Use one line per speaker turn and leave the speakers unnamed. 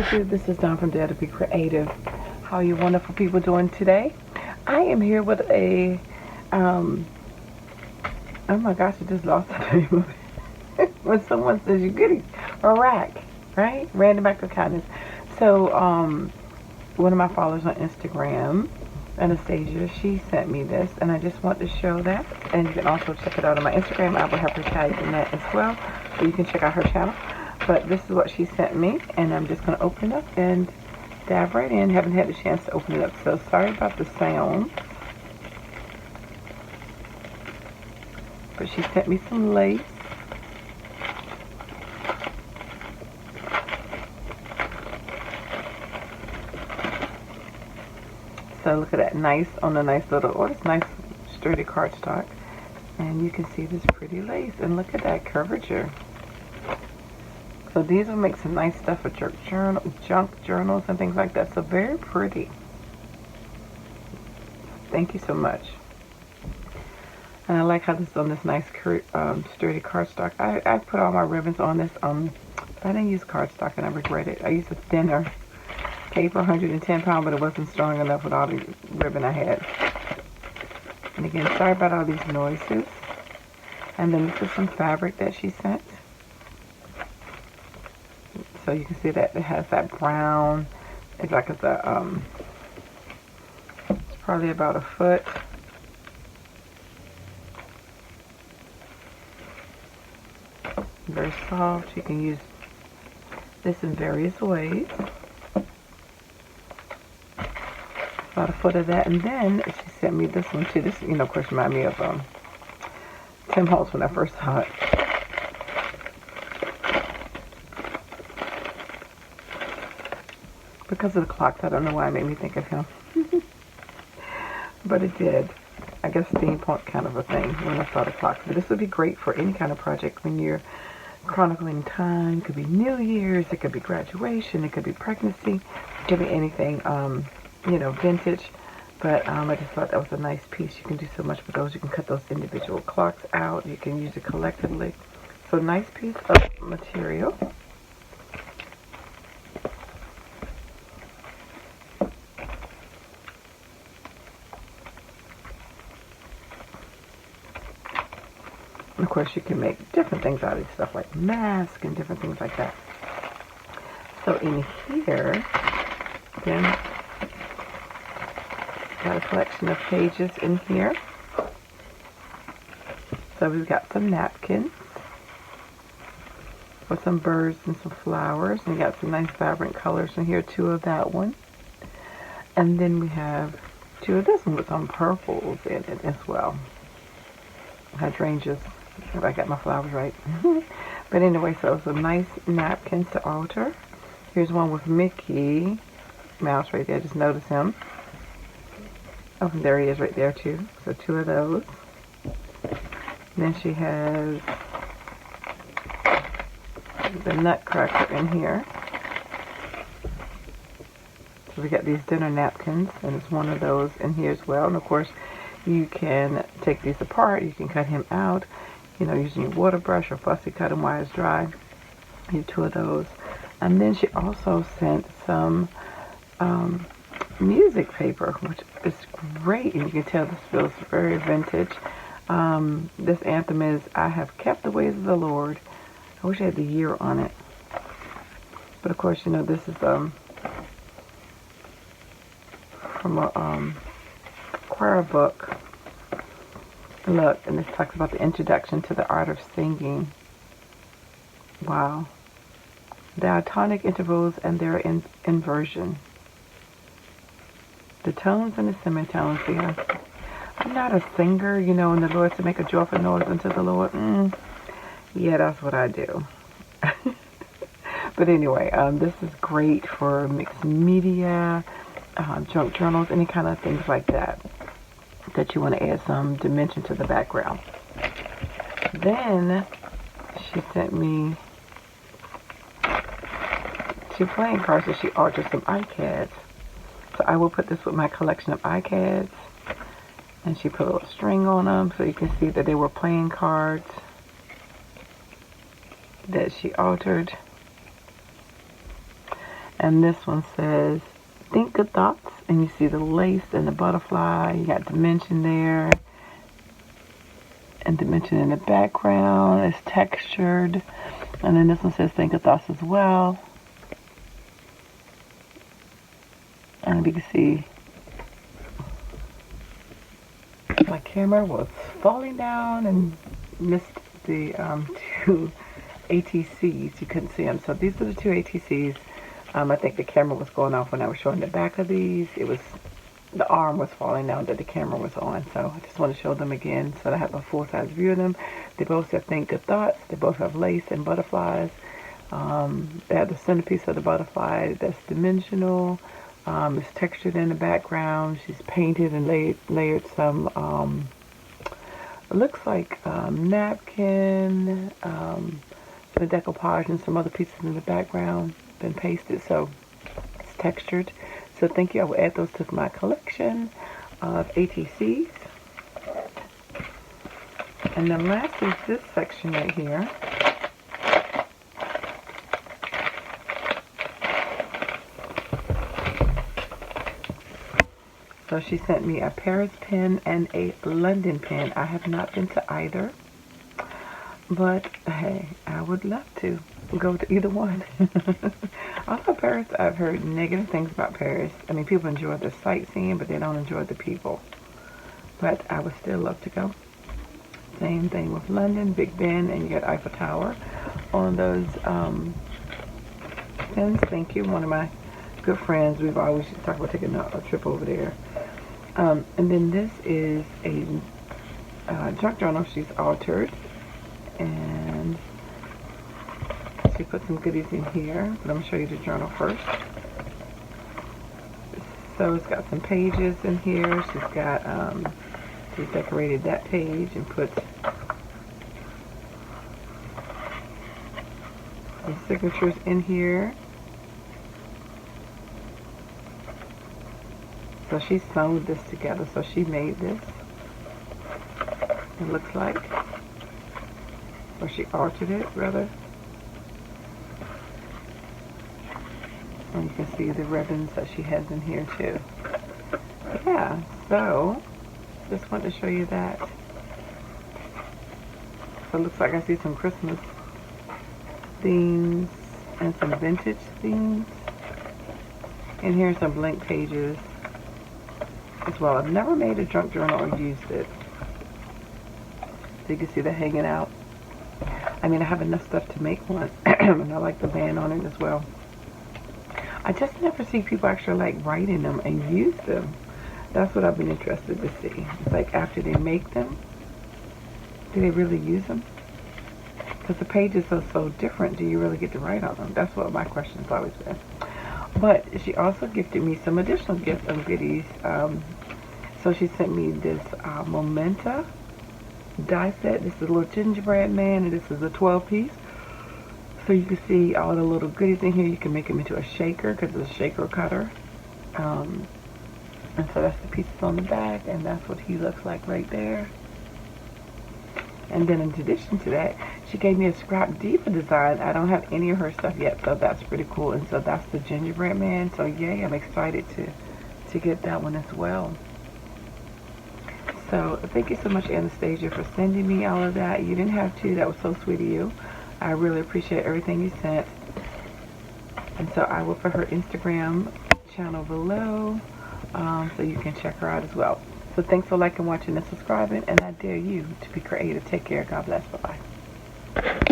YouTube, this is Dawn from DaretoBeCreative. How are you wonderful people doing today? I am here with a, oh my gosh, I just lost the name of it. When someone says you're getting a rack, right? Random act of kindness. So, one of my followers on Instagram, Anastasia, she sent me this, and I just want to show that. And you can also check it out on my Instagram. I will have her tagged in that as well, so you can check out her channel. But this is what she sent me, and I'm just going to open it up and dive right in. Haven't had the chance to open it up, so sorry about the sound. But she sent me some lace. So look at that, nice on a nice little, oh, it's nice sturdy cardstock. And you can see this pretty lace, and look at that curvature. So these will make some nice stuff for junk journals and things like that. So very pretty. Thank you so much. And I like how this is on this nice sturdy cardstock. I put all my ribbons on this. I didn't use cardstock and I regret it. I used a thinner paper, 110 pound, but it wasn't strong enough with all the ribbon I had. And again, sorry about all these noises. And then this is some fabric that she sent. So you can see that it has that brown. It's like it's a it's probably about a foot. Very soft. You can use this in various ways. About a foot of that, and then she sent me this one too. This, of course, reminded me of Tim Holtz when I first saw it. Because of the clocks, I don't know why it made me think of him. But it did. I guess steampunk kind of a thing when I saw the clocks. But this would be great for any kind of project when you're chronicling time. It could be New Year's, it could be graduation, it could be pregnancy, it could be anything, vintage. But I just thought that was a nice piece. You can do so much with those. You can cut those individual clocks out. You can use it collectively. So nice piece of material. And of course, you can make different things out of this stuff, like masks and different things like that. So in here, then, got a collection of pages in here. So we've got some napkins with some birds and some flowers. And we got some nice vibrant colors in here, 2 of that one. And then we have 2 of this one with some purples in it as well. Hydrangeas, if I got my flowers right. But anyway, so some nice napkins to alter. Here's one with Mickey Mouse right there. Just notice him. Oh, and there he is right there too. So 2 of those. And then she has the Nutcracker in here. So we got these dinner napkins, and it's one of those in here as well. And of course, you can take these apart. You can cut him out, using your water brush or fussy cut him while it's dry. You have 2 of those. And then she also sent some music paper, which is great. And you can tell this feels very vintage. This anthem is, I have kept the ways of the Lord. I wish I had the year on it. But of course, this is from a choir book. Look, and this talks about the introduction to the art of singing. Wow. There are tonic intervals and their inversion. The tones and the semitones. Yeah. I'm not a singer, and the Lord to make a joyful noise unto the Lord. Yeah, that's what I do. But anyway, this is great for mixed media, junk journals, any kind of things like that you want to add some dimension to the background. Then she sent me 2 playing cards that she altered some iCads. So I will put this with my collection of iCads. And she put a little string on them so you can see that they were playing cards that she altered. And this one says, think good thoughts. And you see the lace and the butterfly. You got dimension there. And dimension in the background. It's textured. And then this one says, think good thoughts as well. And you can see my camera was falling down and missed the two ATCs. You couldn't see them. So these are the two ATCs. I think the camera was going off when I was showing the back of these. It was, the arm was falling down that the camera was on. So I just want to show them again so that I have a full-size view of them. They both have think good thoughts. They both have lace and butterflies. They have the centerpiece of the butterfly that's dimensional. It's textured in the background. She's painted and layered some, it looks like napkin, the decoupage and some other pieces in the background been pasted, so it's textured. So thank you. I will add those to my collection of ATCs. And then last is this section right here. So she sent me a Paris pen and a London pen. I have not been to either, but hey, I would love to go to either one. Also, Paris, I've heard negative things about Paris. I mean, people enjoy the sightseeing, but they don't enjoy the people. But I would still love to go. Same thing with London, Big Ben, and you got Eiffel Tower on those pens. Thank you. One of my good friends, we've always talked about taking a trip over there. And then this is a junk journal she's altered, and she put some goodies in here, but I'm going to show you the journal first. So it's got some pages in here. She's got, she's decorated that page and put some signatures in here. So she sewed this together, so she made this, it looks like, or she altered it, rather. And you can see the ribbons that she has in here, too. Yeah, so, just wanted to show you that. So it looks like I see some Christmas themes and some vintage themes. And here's some blank pages as well. I've never made a junk journal or used it. So you can see they're hanging out. I mean, I have enough stuff to make one. And I like the band on it as well. I just never see people actually like write in them and use them. That's what I've been interested to see. It's like after they make them, do they really use them? Because the pages are so different, do you really get to write on them? That's what my question's always been. But she also gifted me some additional gifts and goodies. So she sent me this Momenta die set. This is a little gingerbread man, and this is a 12-piece. So you can see all the little goodies in here. You can make them into a shaker because it's a shaker cutter. And so that's the pieces on the back, and that's what he looks like right there. And then in addition to that, she gave me a Scrap Diva design. I don't have any of her stuff yet, so that's pretty cool. And so that's the gingerbread man. So yay, I'm excited to get that one as well. So thank you so much, Anastasia, for sending me all of that. You didn't have to. That was so sweet of you. I really appreciate everything you sent. And so I will put her Instagram channel below, so you can check her out as well. So thanks for liking, watching, and subscribing, and I dare you to be creative. Take care. God bless. Bye-bye.